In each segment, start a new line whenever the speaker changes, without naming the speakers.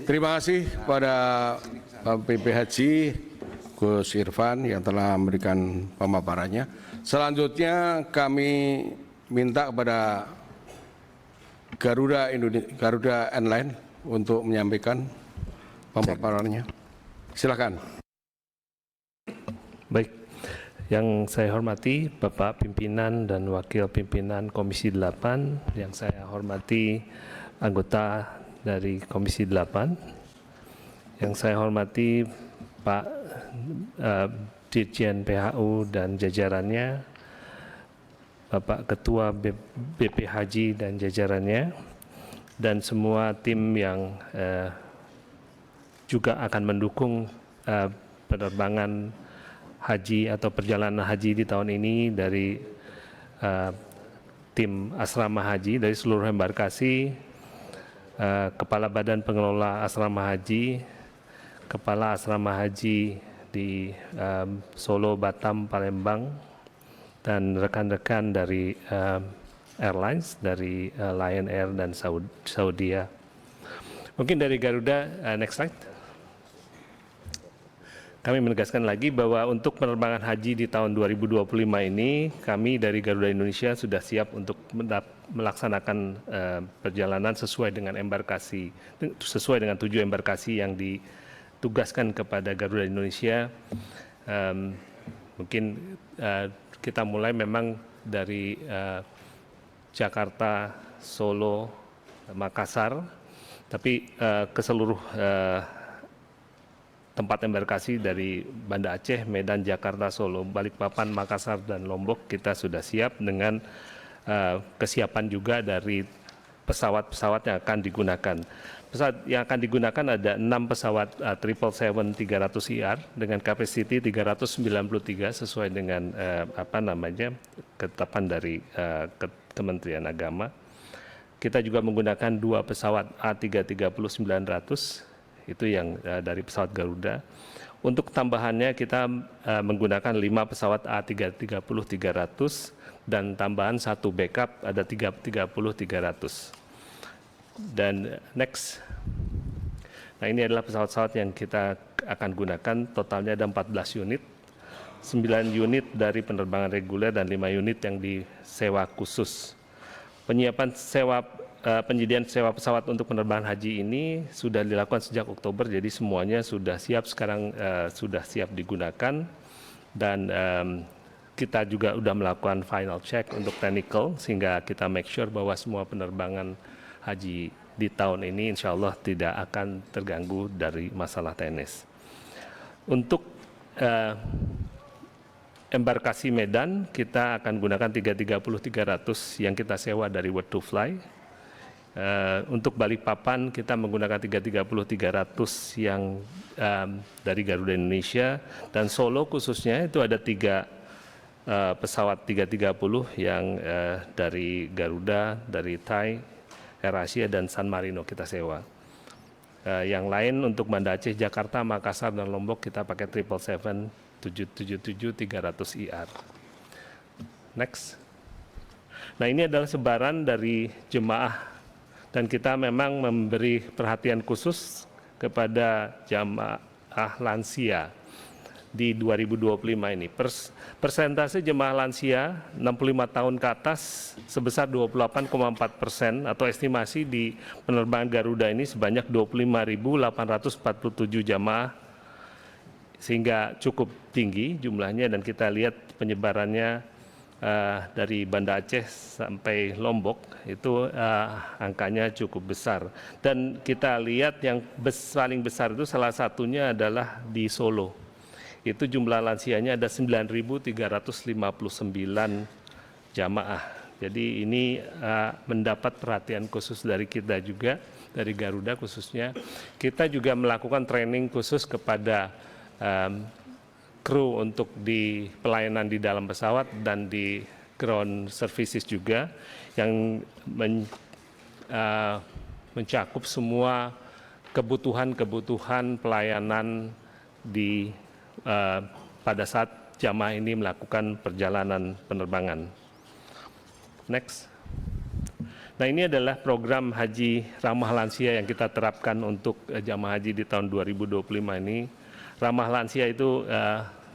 Terima kasih pada PP Haji Gus Irfan yang telah memberikan pemaparannya. Selanjutnya kami minta kepada Garuda Airlines untuk menyampaikan pemaparannya. Silakan.
Baik, yang saya hormati Bapak Pimpinan dan Wakil Pimpinan Komisi 8, yang saya hormati anggota dari Komisi 8, yang saya hormati Pak Dirjen PHU dan jajarannya, Bapak Ketua BP Haji dan jajarannya, dan semua tim yang juga akan mendukung penerbangan haji atau perjalanan haji di tahun ini dari tim asrama haji dari seluruh embarkasi, Kepala Badan Pengelola Asrama Haji, Kepala Asrama Haji di Solo, Batam, Palembang, dan rekan-rekan dari airlines dari Lion Air dan Saudia. Mungkin dari Garuda, next slide. Kami menegaskan lagi bahwa untuk penerbangan haji di tahun 2025 ini, kami dari Garuda Indonesia sudah siap untuk melaksanakan perjalanan sesuai dengan embarkasi, sesuai dengan 7 embarkasi yang ditugaskan kepada Garuda Indonesia. Mungkin kita mulai memang dari Jakarta, Solo, Makassar, tapi ke seluruh tempat embarkasi dari Banda Aceh, Medan, Jakarta, Solo, Balikpapan, Makassar, dan Lombok kita sudah siap dengan kesiapan juga dari pesawat-pesawat yang akan digunakan. Pesawat yang akan digunakan ada 6 pesawat 777-300ER dengan kapasiti 393 sesuai dengan ketetapan dari Kementerian Agama. Kita juga menggunakan 2 pesawat A330-900, itu yang dari pesawat Garuda. Untuk tambahannya kita menggunakan 5 pesawat A330-300 dan tambahan 1 backup ada 330-300. Dan next. Nah, ini adalah pesawat-pesawat yang kita akan gunakan, totalnya ada 14 unit. 9 unit dari penerbangan reguler dan 5 unit yang disewa khusus. Penyediaan sewa pesawat untuk penerbangan haji ini sudah dilakukan sejak Oktober, jadi semuanya sudah siap sekarang, sudah siap digunakan, dan kita juga sudah melakukan final check untuk technical sehingga kita make sure bahwa semua penerbangan haji di tahun ini insya Allah tidak akan terganggu dari masalah teknis. Untuk embarkasi Medan kita akan gunakan 330-300 yang kita sewa dari World to Fly. Untuk Balikpapan kita menggunakan 330-300 yang dari Garuda Indonesia, dan Solo khususnya itu ada 3 pesawat 330 yang dari Garuda, dari Thai, AirAsia, dan San Marino kita sewa. Yang lain untuk Banda Aceh, Jakarta, Makassar, dan Lombok kita pakai 777-300ER. Next. Nah, ini adalah sebaran dari jemaah, dan kita memang memberi perhatian khusus kepada jemaah lansia di 2025 ini. Persentase jemaah lansia 65 tahun ke atas sebesar 28,4%, atau estimasi di penerbangan Garuda ini sebanyak 25.847 jamaah, sehingga cukup tinggi jumlahnya, dan kita lihat penyebarannya dari Banda Aceh sampai Lombok itu angkanya cukup besar. Dan kita lihat yang paling besar itu salah satunya adalah di Solo. Itu jumlah lansianya ada 9.359 jamaah. Jadi ini mendapat perhatian khusus dari kita juga, dari Garuda khususnya. Kita juga melakukan training khusus kepada kru untuk di pelayanan di dalam pesawat dan di ground services juga, yang mencakup semua kebutuhan pelayanan di pada saat jamaah ini melakukan perjalanan penerbangan. Next. Nah, ini adalah program haji ramah lansia yang kita terapkan untuk jamaah haji di tahun 2025 ini. Ramah lansia itu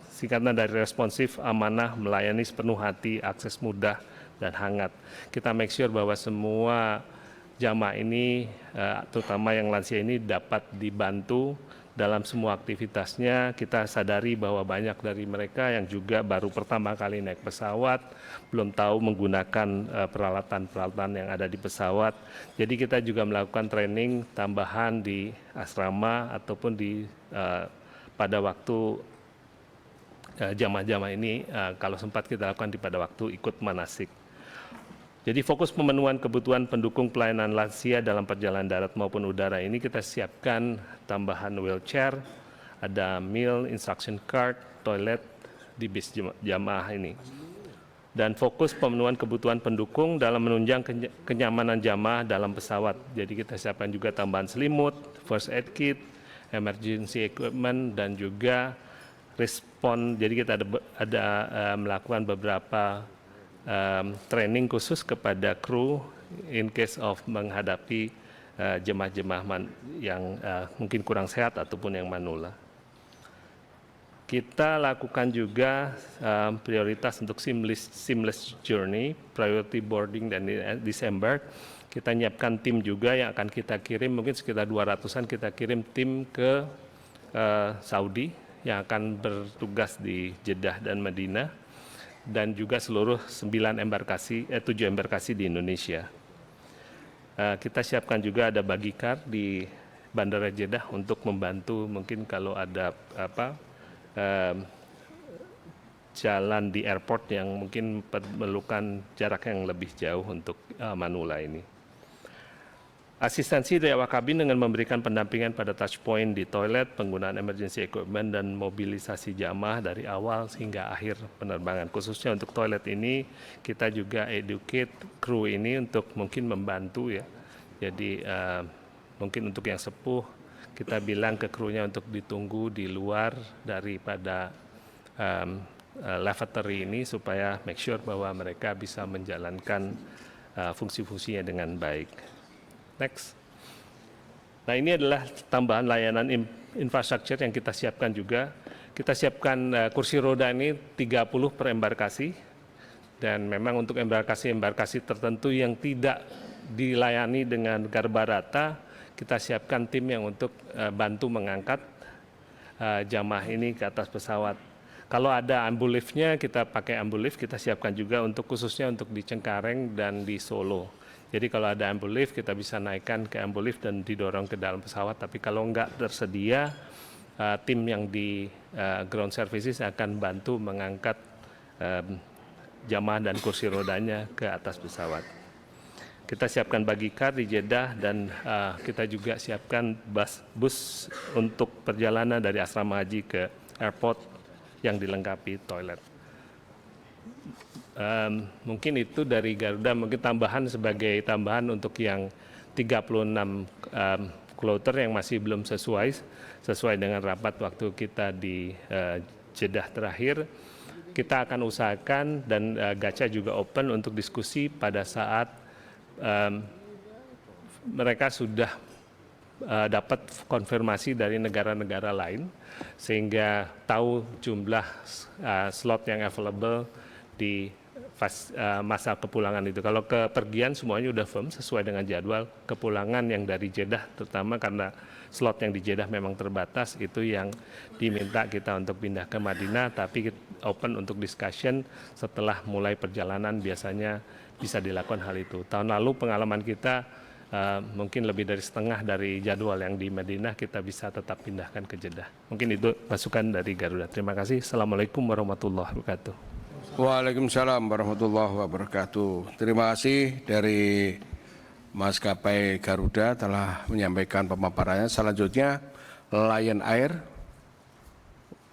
singkatan dari responsif, amanah, melayani sepenuh hati, akses mudah, dan hangat. Kita make sure bahwa semua jamaah ini, terutama yang lansia ini, dapat dibantu dalam semua aktivitasnya. Kita sadari bahwa banyak dari mereka yang juga baru pertama kali naik pesawat, belum tahu menggunakan peralatan-peralatan yang ada di pesawat. Jadi kita juga melakukan training tambahan di asrama ataupun pada waktu jamaah-jamaah ini, kalau sempat kita lakukan pada waktu ikut manasik. Jadi fokus pemenuhan kebutuhan pendukung pelayanan lansia dalam perjalanan darat maupun udara ini kita siapkan tambahan wheelchair, ada meal, instruction card, toilet di bis jamaah ini. Dan fokus pemenuhan kebutuhan pendukung dalam menunjang kenyamanan jamaah dalam pesawat. Jadi kita siapkan juga tambahan selimut, first aid kit, emergency equipment, dan juga respon. Jadi kita ada melakukan beberapa training khusus kepada kru in case of menghadapi jemaah-jemaah yang mungkin kurang sehat ataupun yang manula. Kita lakukan juga prioritas untuk seamless journey, priority boarding dan disembark. Kita nyiapkan tim juga yang akan kita kirim, mungkin sekitar 200-an kita kirim tim ke Saudi yang akan bertugas di Jeddah dan Madinah, dan juga seluruh 7 embarkasi di Indonesia. Kita siapkan juga ada bagicar di Bandara Jeddah untuk membantu mungkin kalau ada jalan di airport yang mungkin memerlukan jarak yang lebih jauh untuk manula ini. Asistensi dari awak kabin dengan memberikan pendampingan pada touch point di toilet, penggunaan emergency equipment, dan mobilisasi jamaah dari awal hingga akhir penerbangan. Khususnya untuk toilet ini, kita juga educate kru ini untuk mungkin membantu ya. Jadi mungkin untuk yang sepuh, kita bilang ke krunya untuk ditunggu di luar daripada lavatory ini supaya make sure bahwa mereka bisa menjalankan fungsi-fungsinya dengan baik. Next. Nah, ini adalah tambahan layanan infrastruktur yang kita siapkan juga. Kita siapkan kursi roda ini 30 per embarkasi, dan memang untuk embarkasi tertentu yang tidak dilayani dengan garba rata, kita siapkan tim yang untuk bantu mengangkat jamaah ini ke atas pesawat. Kalau ada ambuliftnya, kita pakai ambulift, kita siapkan juga khususnya untuk di Cengkareng dan di Solo. Jadi kalau ada ambulift, kita bisa naikkan ke ambulift dan didorong ke dalam pesawat. Tapi kalau enggak tersedia, tim yang di ground services akan bantu mengangkat jamaah dan kursi rodanya ke atas pesawat. Kita siapkan bagicar di Jeddah, dan kita juga siapkan bus untuk perjalanan dari asrama haji ke airport yang dilengkapi toilet. Mungkin itu dari Garuda, mungkin sebagai tambahan untuk yang 36 kloter yang masih belum sesuai dengan rapat waktu kita di Jeddah terakhir. Kita akan usahakan, dan Gaca juga open untuk diskusi pada saat mereka sudah dapat konfirmasi dari negara-negara lain, sehingga tahu jumlah slot yang available di masa kepulangan itu. Kalau kepergian semuanya udah firm sesuai dengan jadwal. Kepulangan yang dari Jeddah, terutama karena slot yang di Jeddah memang terbatas, itu yang diminta kita untuk pindah ke Madinah, tapi open untuk discussion setelah mulai perjalanan, biasanya bisa dilakukan hal itu. Tahun lalu pengalaman kita mungkin lebih dari setengah dari jadwal yang di Madinah kita bisa tetap pindahkan ke Jeddah. Mungkin itu masukan dari Garuda. Terima kasih. Assalamualaikum warahmatullahi wabarakatuh.
Waalaikumsalam warahmatullahi wabarakatuh. Terima kasih dari Maskapai Garuda telah menyampaikan pemaparannya. Selanjutnya Lion Air.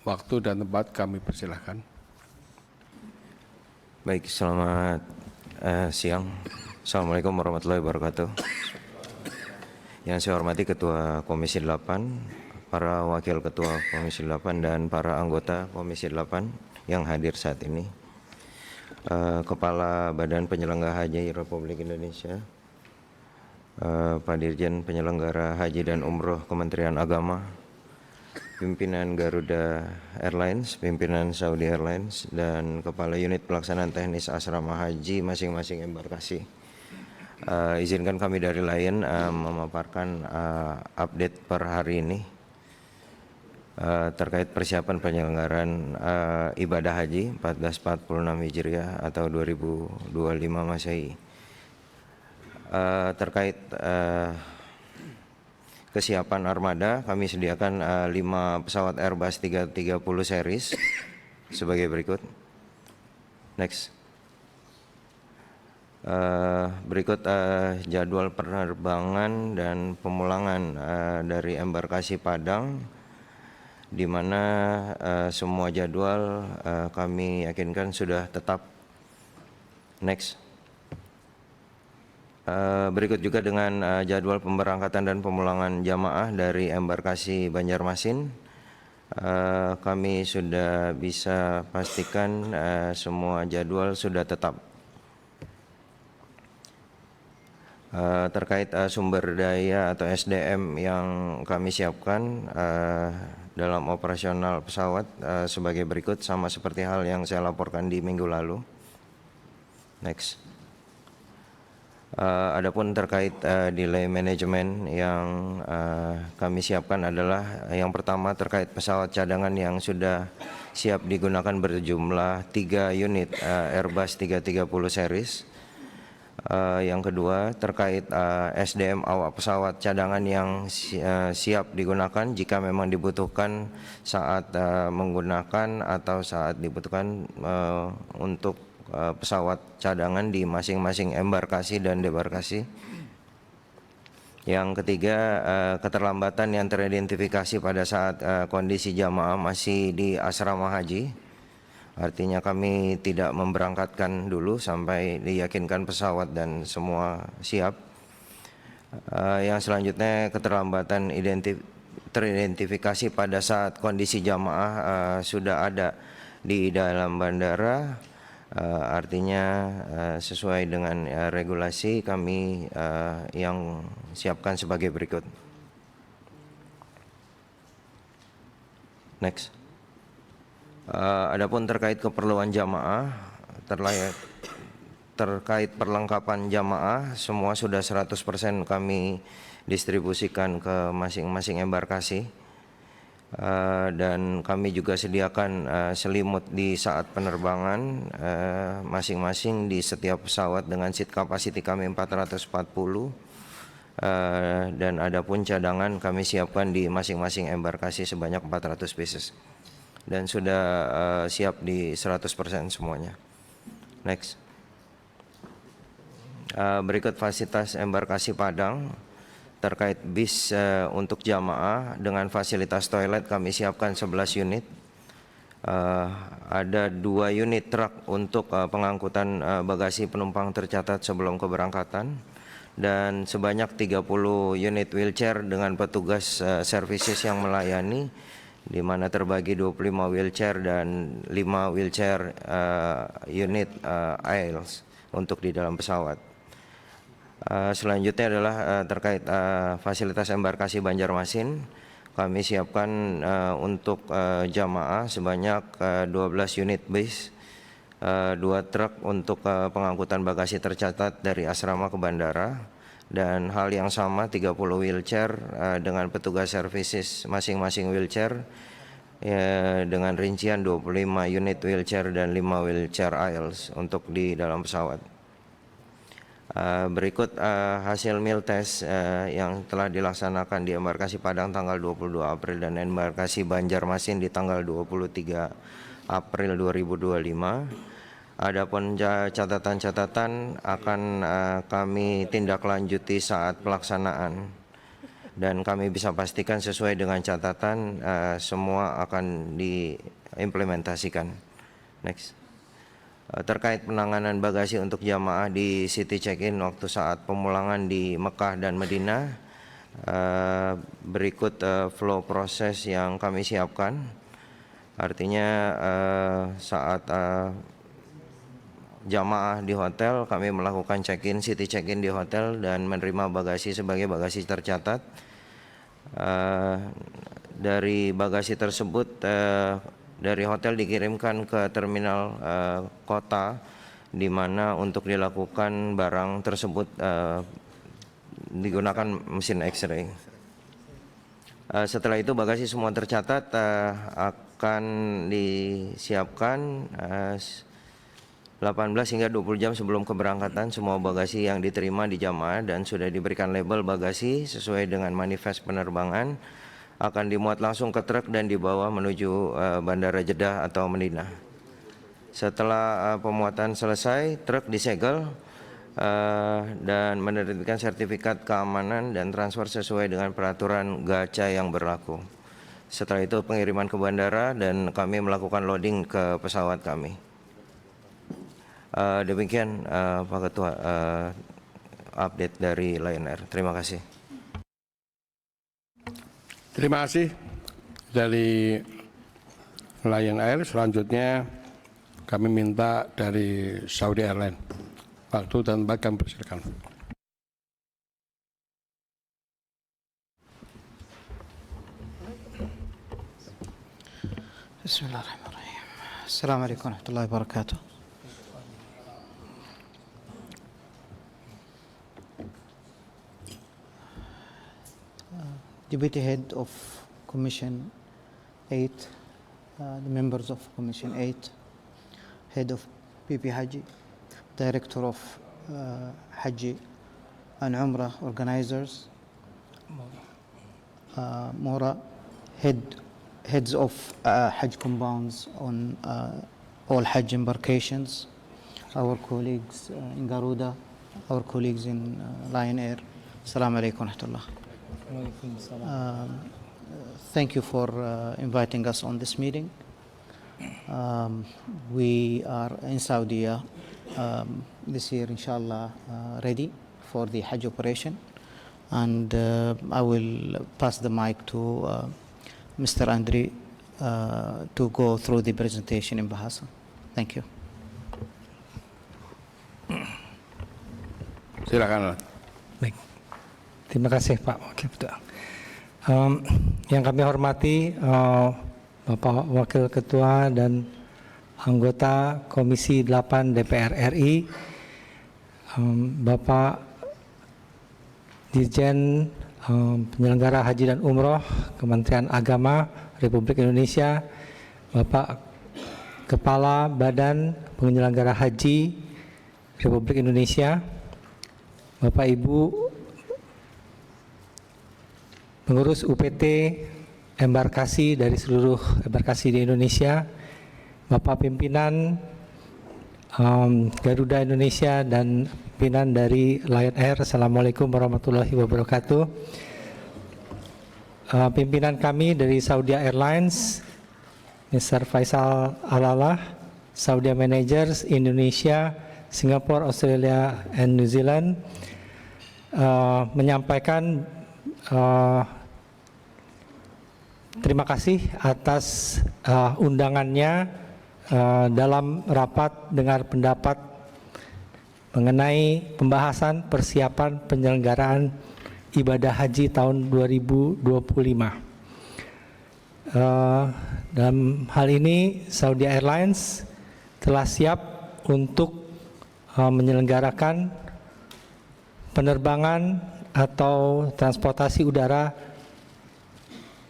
Waktu dan tempat kami persilahkan.
Baik, selamat siang. Assalamualaikum warahmatullahi wabarakatuh. Yang saya hormati Ketua Komisi 8, para Wakil Ketua Komisi 8, dan para anggota Komisi 8 yang hadir saat ini. Kepala Badan Penyelenggara Haji Republik Indonesia, Pak Dirjen Penyelenggara Haji dan Umroh Kementerian Agama, pimpinan Garuda Airlines, pimpinan Saudi Airlines, dan Kepala Unit Pelaksanaan Teknis Asrama Haji masing-masing embarkasi. Izinkan kami dari Lion memaparkan update per hari ini terkait persiapan penyelenggaraan ibadah haji 1446 Hijriah atau 2025 Masehi. Terkait kesiapan armada, kami sediakan 5 pesawat Airbus 330 series sebagai berikut. Next. Berikut jadwal penerbangan dan pemulangan dari embarkasi Padang, di mana semua jadwal kami yakinkan sudah tetap. Next. Berikut juga dengan jadwal pemberangkatan dan pemulangan jamaah dari embarkasi Banjarmasin. Kami sudah bisa pastikan semua jadwal sudah tetap. Terkait sumber daya atau SDM yang kami siapkan dalam operasional pesawat sebagai berikut, sama seperti hal yang saya laporkan di minggu lalu. Next. Adapun terkait delay management yang kami siapkan adalah yang pertama terkait pesawat cadangan yang sudah siap digunakan berjumlah 3 unit Airbus 330 series. Yang kedua terkait SDM awak pesawat cadangan yang siap digunakan jika memang dibutuhkan saat menggunakan atau saat dibutuhkan untuk pesawat cadangan di masing-masing embarkasi dan debarkasi. Yang ketiga, keterlambatan yang teridentifikasi pada saat kondisi jamaah masih di asrama haji. Artinya kami tidak memberangkatkan dulu sampai diyakinkan pesawat dan semua siap. Yang selanjutnya, keterlambatan teridentifikasi pada saat kondisi jamaah sudah ada di dalam bandara. Artinya sesuai dengan regulasi kami yang siapkan sebagai berikut. Next. Adapun terkait keperluan jamaah, terkait perlengkapan jamaah, semua sudah 100% kami distribusikan ke masing-masing embarkasi. Dan kami juga sediakan selimut di saat penerbangan masing-masing di setiap pesawat dengan seat capacity kami 440, dan adapun cadangan kami siapkan di masing-masing embarkasi sebanyak 400 pieces dan sudah siap di 100% semuanya. Next. Berikut fasilitas embarkasi Padang. Terkait bis untuk jamaah dengan fasilitas toilet kami siapkan 11 unit. Ada 2 unit truk untuk pengangkutan bagasi penumpang tercatat sebelum keberangkatan, dan sebanyak 30 unit wheelchair dengan petugas services yang melayani, di mana terbagi 25 wheelchair dan 5 wheelchair unit aisles untuk di dalam pesawat. Selanjutnya adalah terkait fasilitas embarkasi Banjarmasin. Kami siapkan untuk jamaah sebanyak 12 unit bis, 2 truk untuk pengangkutan bagasi tercatat dari asrama ke bandara, dan hal yang sama 30 wheelchair dengan petugas services masing-masing wheelchair dengan rincian 25 unit wheelchair dan 5 wheelchair aisles untuk di dalam pesawat. Berikut hasil meal test yang telah dilaksanakan di embarkasi Padang tanggal 22 April dan embarkasi Banjarmasin di tanggal 23 April 2025. Adapun catatan-catatan akan kami tindak lanjuti saat pelaksanaan, dan kami bisa pastikan sesuai dengan catatan semua akan diimplementasikan. Next. Terkait penanganan bagasi untuk jamaah di city check-in waktu saat pemulangan di Mekah dan Madinah, berikut flow proses yang kami siapkan. Artinya saat jamaah di hotel, kami melakukan check-in, city check-in di hotel dan menerima bagasi sebagai bagasi tercatat. Dari bagasi tersebut dari hotel dikirimkan ke terminal kota, di mana untuk dilakukan barang tersebut digunakan mesin X-ray. Setelah itu bagasi semua tercatat, akan disiapkan 18 hingga 20 jam sebelum keberangkatan. Semua bagasi yang diterima di jamaah dan sudah diberikan label bagasi sesuai dengan manifest penerbangan akan dimuat langsung ke truk dan dibawa menuju Bandara Jeddah atau Madinah. Setelah pemuatan selesai, truk disegel dan menerbitkan sertifikat keamanan dan transfer sesuai dengan peraturan gaca yang berlaku. Setelah itu pengiriman ke bandara dan kami melakukan loading ke pesawat kami. Demikian Pak Ketua update dari Lion Air. Terima kasih.
Terima kasih dari Lion Air. Selanjutnya kami minta dari Saudi Airlines. Waktu dan tempat kami persilakan.
Bismillahirrahmanirrahim. Assalamualaikum warahmatullahi wabarakatuh. Deputy Head of Commission 8, the members of Commission 8, Head of PP Haji, Director of Haji and Umrah organizers, Mora, heads of Hajj compounds on all Hajj embarkations, our colleagues in Garuda, our colleagues in Lion Air. Assalamu alaikum wa rahmatullah. Thank you for inviting us on this meeting. We are in Saudi this year, inshallah, ready for the Hajj operation. And I will pass the mic to Mr. Andri to go through the presentation in Bahasa. Thank you.
Silakan.
Baik. Terima kasih Pak Wakil Ketua. Yang kami hormati Bapak Wakil Ketua dan anggota Komisi 8 DPR RI, Bapak Dirjen Penyelenggara Haji dan Umroh Kementerian Agama Republik Indonesia, Bapak Kepala Badan Penyelenggara Haji Republik Indonesia, Bapak Ibu pengurus UPT embarkasi dari seluruh embarkasi di Indonesia, Bapak pimpinan Garuda Indonesia dan pimpinan dari Lion Air. Assalamualaikum warahmatullahi wabarakatuh. Pimpinan kami dari Saudi Airlines, Mr. Faisal Alalah, Saudi Managers Indonesia, Singapore, Australia, and New Zealand, menyampaikan terima kasih atas undangannya dalam rapat dengar pendapat mengenai pembahasan persiapan penyelenggaraan ibadah haji tahun 2025. Dalam hal ini Saudi Airlines telah siap untuk menyelenggarakan penerbangan atau transportasi udara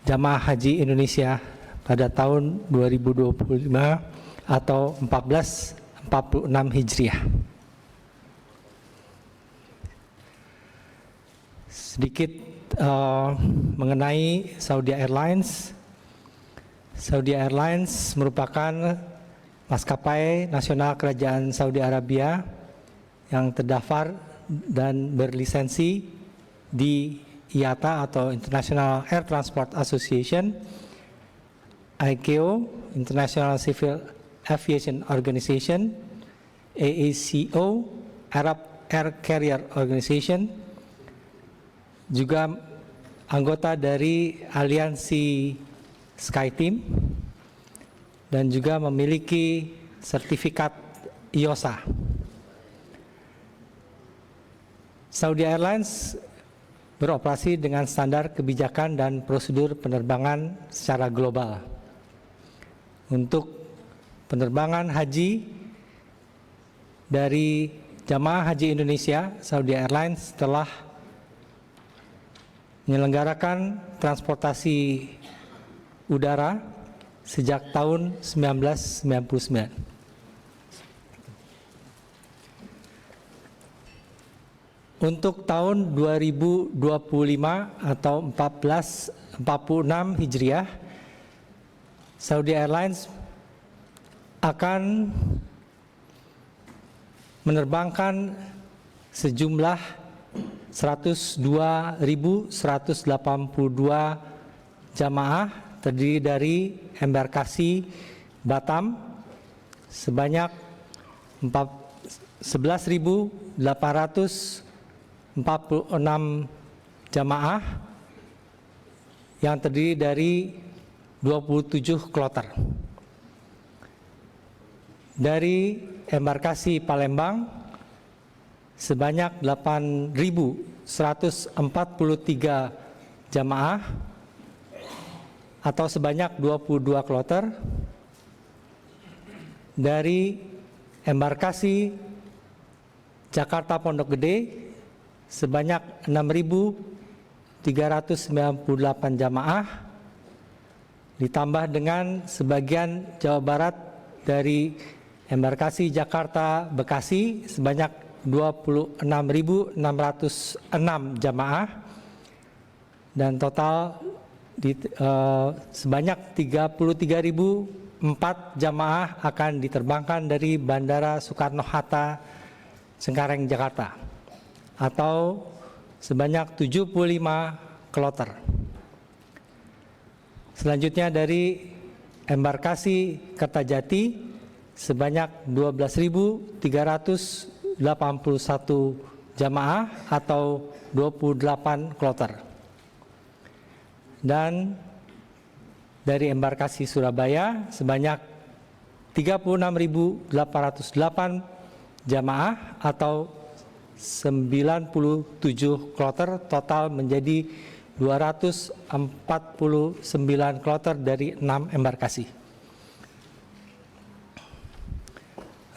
jamaah haji Indonesia pada tahun 2025 atau 1446 Hijriah. Sedikit mengenai Saudi Airlines. Saudi Airlines merupakan maskapai nasional Kerajaan Saudi Arabia yang terdaftar dan berlisensi di IATA atau International Air Transport Association, ICAO, International Civil Aviation Organization, AACO, Arab Air Carrier Organization, juga anggota dari aliansi SkyTeam, dan juga memiliki sertifikat IOSA. Saudi Airlines beroperasi dengan standar kebijakan dan prosedur penerbangan secara global. Untuk penerbangan haji dari jamaah haji Indonesia, Saudi Airlines telah menyelenggarakan transportasi udara sejak tahun 1999. Untuk tahun 2025 atau 1446 Hijriah, Saudi Airlines akan menerbangkan sejumlah 102.182 jamaah terdiri dari embarkasi Batam sebanyak 11.846 jamaah yang terdiri dari 27 kloter. Dari embarkasi Palembang sebanyak 8.143 jamaah atau sebanyak 22 kloter. Dari embarkasi Jakarta Pondok Gede sebanyak 6.398 jamaah, ditambah dengan sebagian Jawa Barat dari embarkasi Jakarta Bekasi sebanyak 26.606 jamaah, dan total sebanyak 33.004 jamaah akan diterbangkan dari Bandara Soekarno-Hatta Cengkareng, Jakarta, atau sebanyak 75 kloter. Selanjutnya dari embarkasi Kertajati sebanyak 12.381 jamaah atau 28 kloter. Dan dari embarkasi Surabaya sebanyak 36.808 jamaah atau 97 kloter, total menjadi 249 kloter dari 6 embarkasi.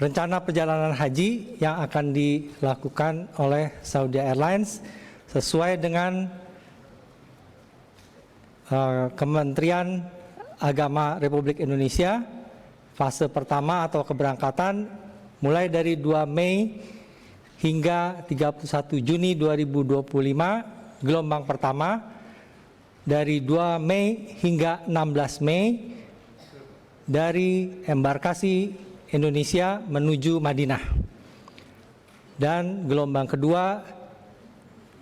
Rencana perjalanan haji yang akan dilakukan oleh Saudi Airlines sesuai dengan Kementerian Agama Republik Indonesia, fase pertama atau keberangkatan mulai dari 2 Mei hingga 31 Juni 2025, gelombang pertama dari 2 Mei hingga 16 Mei dari embarkasi Indonesia menuju Madinah. Dan gelombang kedua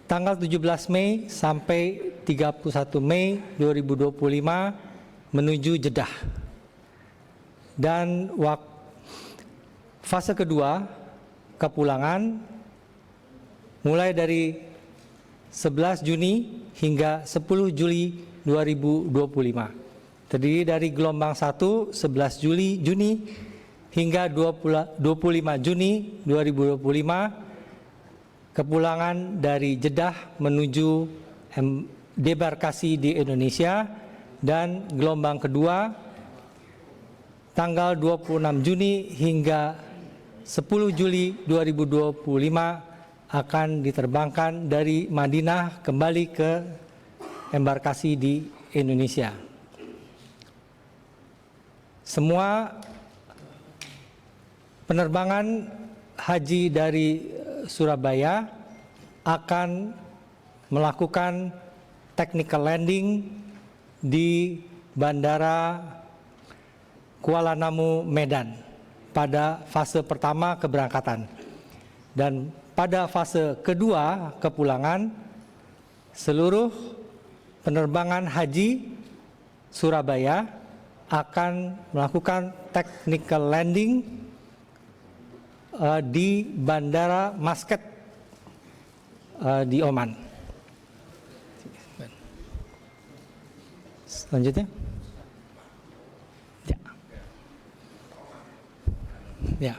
tanggal 17 Mei sampai 31 Mei 2025 menuju Jeddah. Dan fase kedua kepulangan mulai dari 11 Juni hingga 10 Juli 2025. Terdiri dari gelombang 1 11 Juni hingga 25 Juni 2025, kepulangan dari Jeddah menuju debarkasi di Indonesia, dan gelombang kedua tanggal 26 Juni hingga 10 Juli 2025 akan diterbangkan dari Madinah kembali ke embarkasi di Indonesia. Semua penerbangan haji dari Surabaya akan melakukan technical landing di Bandara Kuala Namu, Medan pada fase pertama keberangkatan. Dan pada fase kedua kepulangan, seluruh penerbangan haji Surabaya akan melakukan technical landing di Bandara Muscat di Oman. Selanjutnya. Ya.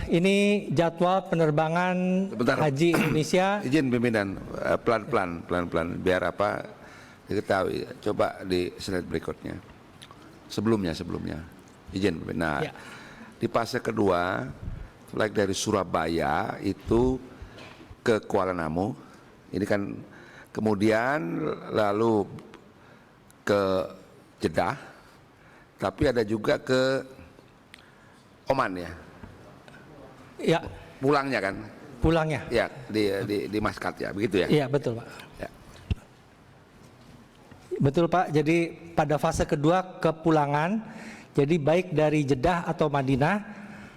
Ini jadwal penerbangan
Sebentar.
haji Indonesia.
Izin pimpinan, pelan-pelan, biar apa diketahui. Coba di slide berikutnya. Sebelumnya. Izin pimpinan. Nah,
Ya.
di fase kedua, flight dari Surabaya itu ke Kuala Namu. Ini kan kemudian lalu ke Jeddah, tapi ada juga ke Oman ya.
Ya,
Pulangnya kan?
pulangnya.
Ya, di Maskat ya, begitu ya?
Iya, betul Pak.
Ya.
Betul Pak, jadi pada fase kedua kepulangan, jadi baik dari Jeddah atau Madinah,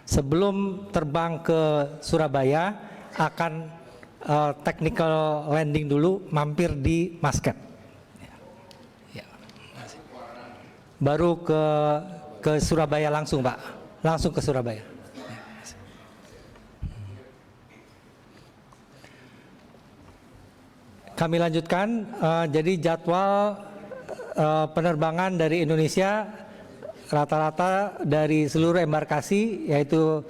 sebelum terbang ke Surabaya akan technical landing dulu, mampir di Maskat. Ya. Baru ke Surabaya langsung Pak, langsung ke Surabaya. Kami lanjutkan, jadi jadwal penerbangan dari Indonesia rata-rata dari seluruh embarkasi yaitu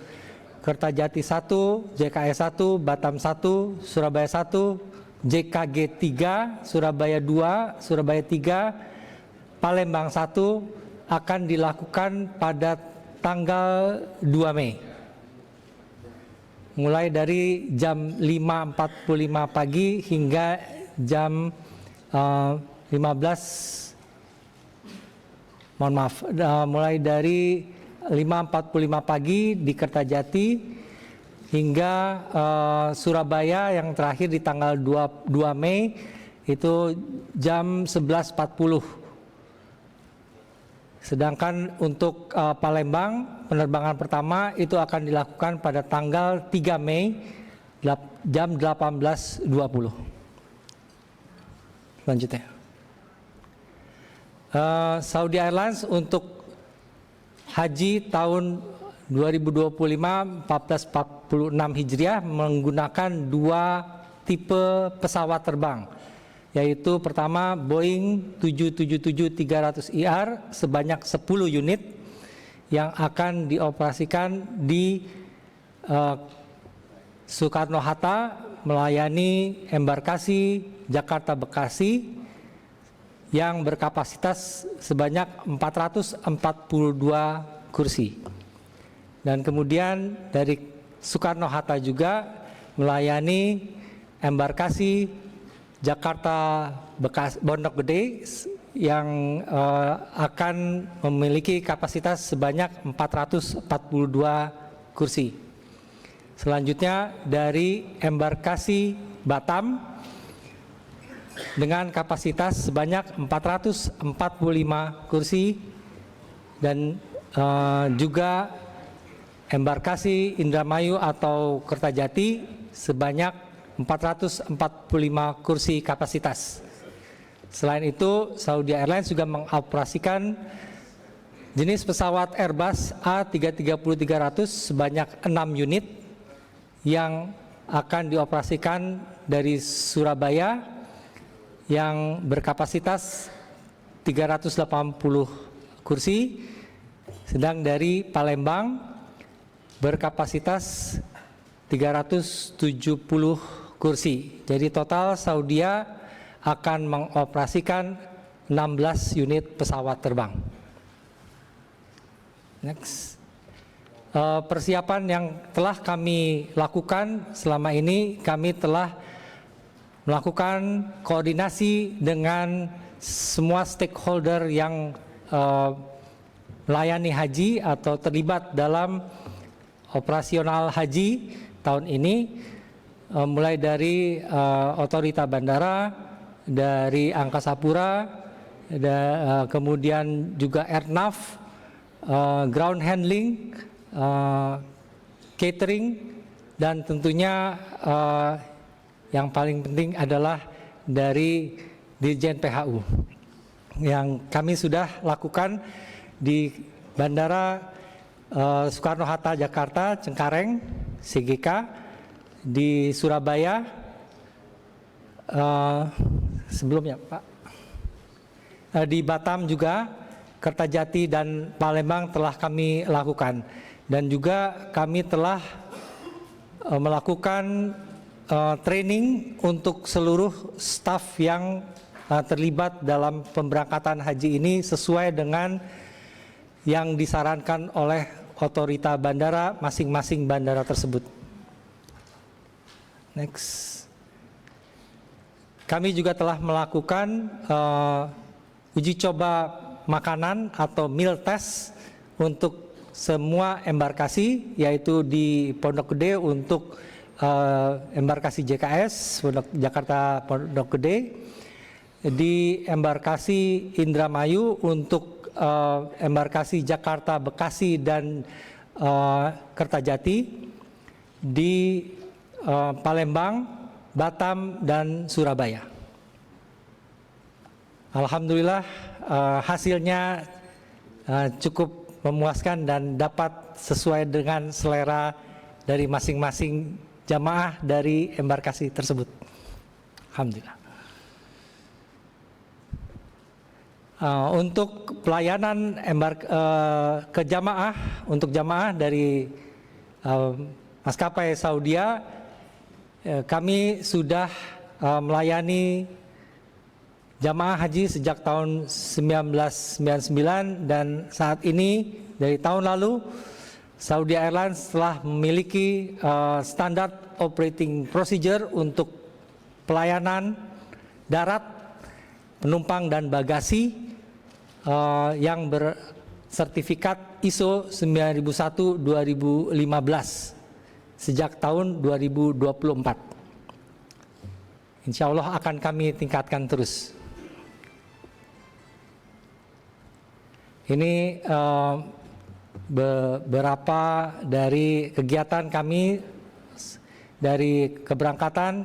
Kertajati 1, JKS 1, Batam 1, Surabaya 1, JKG 3, Surabaya 2, Surabaya 3, Palembang 1 akan dilakukan pada tanggal 2 Mei. Mulai dari jam 5.45 pagi hingga jam 15, mohon maaf, mulai dari 5.45 pagi di Kertajati hingga Surabaya yang terakhir di tanggal 2 Mei itu jam 11.40. Sedangkan untuk Palembang, penerbangan pertama itu akan dilakukan pada tanggal 3 Mei jam 18.20. Selanjutnya. Saudi Airlines untuk haji tahun 2025 1446 Hijriah menggunakan 2 tipe pesawat terbang, yaitu pertama Boeing 777-300ER sebanyak 10 unit yang akan dioperasikan di Soekarno-Hatta melayani embarkasi Jakarta Bekasi yang berkapasitas sebanyak 442 kursi. Dan kemudian dari Soekarno-Hatta juga melayani embarkasi Jakarta Pondok Gede yang akan memiliki kapasitas sebanyak 442 kursi. Selanjutnya dari embarkasi Batam dengan kapasitas sebanyak 445 kursi dan juga embarkasi Indramayu atau Kertajati sebanyak 445 kursi kapasitas. Selain itu, Saudi Airlines juga mengoperasikan jenis pesawat Airbus A330-300 sebanyak 6 unit yang akan dioperasikan dari Surabaya yang berkapasitas 380 kursi, sedang dari Palembang berkapasitas 370 kursi. Jadi total Saudi akan mengoperasikan 16 unit pesawat terbang. Next. Persiapan yang telah kami lakukan selama ini, kami telah melakukan koordinasi dengan semua stakeholder yang melayani haji atau terlibat dalam operasional haji tahun ini, mulai dari otorita bandara, dari Angkasa Pura, kemudian juga Airnav, ground handling, catering, dan tentunya yang paling penting adalah dari Dirjen PHU yang kami sudah lakukan di Bandara Soekarno-Hatta Jakarta, Cengkareng, CGK, di Surabaya, sebelumnya Pak, di Batam juga, Kertajati dan Palembang telah kami lakukan. dan juga kami telah melakukan training untuk seluruh staf yang terlibat dalam pemberangkatan haji ini sesuai dengan yang disarankan oleh otorita bandara masing-masing bandara tersebut. Next. Kami juga telah melakukan uji coba makanan atau meal test untuk semua embarkasi, yaitu di Pondok Gede untuk embarkasi JKS Jakarta Pondok Gede, di embarkasi Indramayu untuk embarkasi Jakarta, Bekasi, dan Kertajati, di Palembang, Batam, dan Surabaya. Alhamdulillah hasilnya cukup memuaskan dan dapat sesuai dengan selera dari masing-masing jamaah dari embarkasi tersebut. Alhamdulillah. Untuk pelayanan ke jamaah, untuk jamaah dari maskapai Saudia, kami sudah melayani jamaah haji sejak tahun 1999, dan saat ini dari tahun lalu Saudi Airlines telah memiliki standard operating procedure untuk pelayanan darat, penumpang, dan bagasi yang bersertifikat ISO 9001-2015 sejak tahun 2024. Insya Allah akan kami tingkatkan terus. Ini beberapa dari kegiatan kami dari keberangkatan.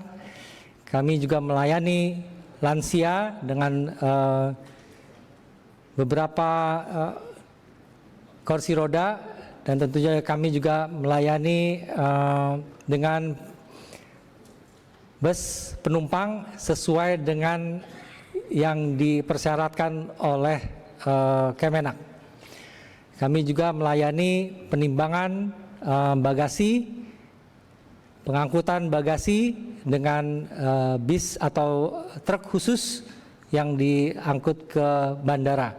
Kami juga melayani lansia dengan beberapa kursi roda, dan tentunya kami juga melayani dengan bus penumpang sesuai dengan yang dipersyaratkan oleh Kemenak. Kami juga melayani penimbangan bagasi, pengangkutan bagasi dengan bis atau truk khusus yang diangkut ke bandara.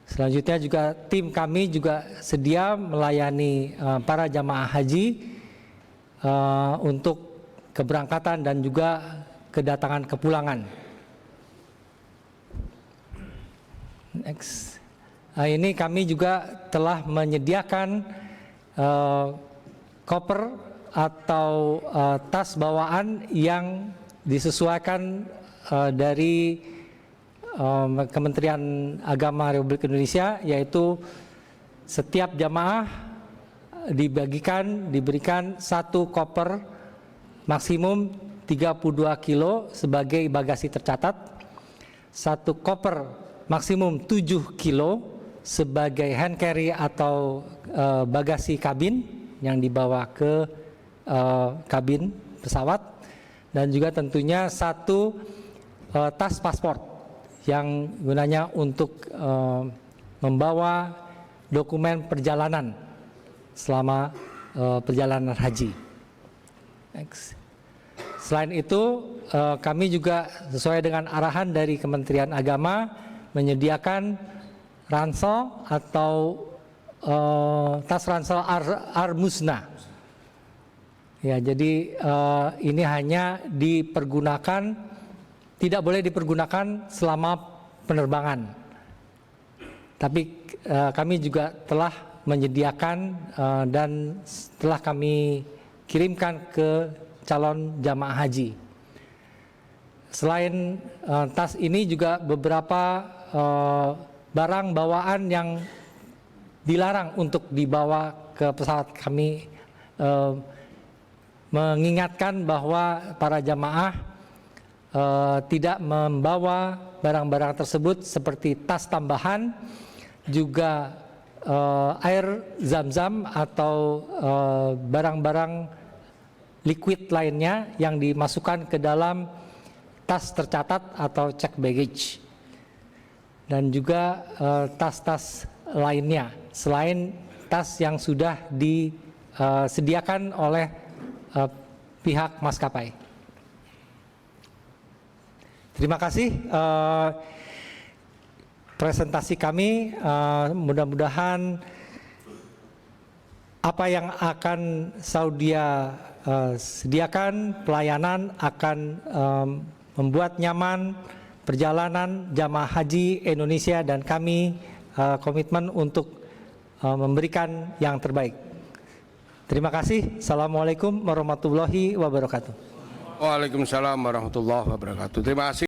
Selanjutnya juga tim kami juga sedia melayani para jamaah haji untuk keberangkatan dan juga kedatangan kepulangan. Next. Ini kami juga telah menyediakan koper atau tas bawaan yang disesuaikan dari Kementerian Agama Republik Indonesia, yaitu setiap jamaah diberikan satu koper maksimum 32 kilo sebagai bagasi tercatat, satu koper maksimum 7 kilo sebagai hand carry atau bagasi kabin yang dibawa ke kabin pesawat, dan juga tentunya satu tas paspor yang gunanya untuk membawa dokumen perjalanan selama perjalanan haji. Next. Selain itu, kami juga sesuai dengan arahan dari Kementerian Agama menyediakan ransel atau tas ransel Ar-Musna. Ya, jadi ini hanya dipergunakan, tidak boleh dipergunakan selama penerbangan. Tapi kami juga telah menyediakan dan telah kami kirimkan ke calon jamaah haji. Selain tas ini juga beberapa barang bawaan yang dilarang untuk dibawa ke pesawat. Kami mengingatkan bahwa para jamaah tidak membawa barang-barang tersebut seperti tas tambahan, juga air zam-zam atau barang-barang liquid lainnya yang dimasukkan ke dalam tas tercatat atau check baggage, dan juga tas-tas lainnya selain fasilitas yang sudah disediakan oleh pihak maskapai. Terima kasih presentasi kami. Mudah-mudahan apa yang akan Saudia sediakan pelayanan akan membuat nyaman perjalanan jamaah haji Indonesia, dan kami komitmen untuk memberikan yang terbaik. Terima kasih. Assalamualaikum warahmatullahi wabarakatuh.
Waalaikumsalam warahmatullahi wabarakatuh. Terima kasih.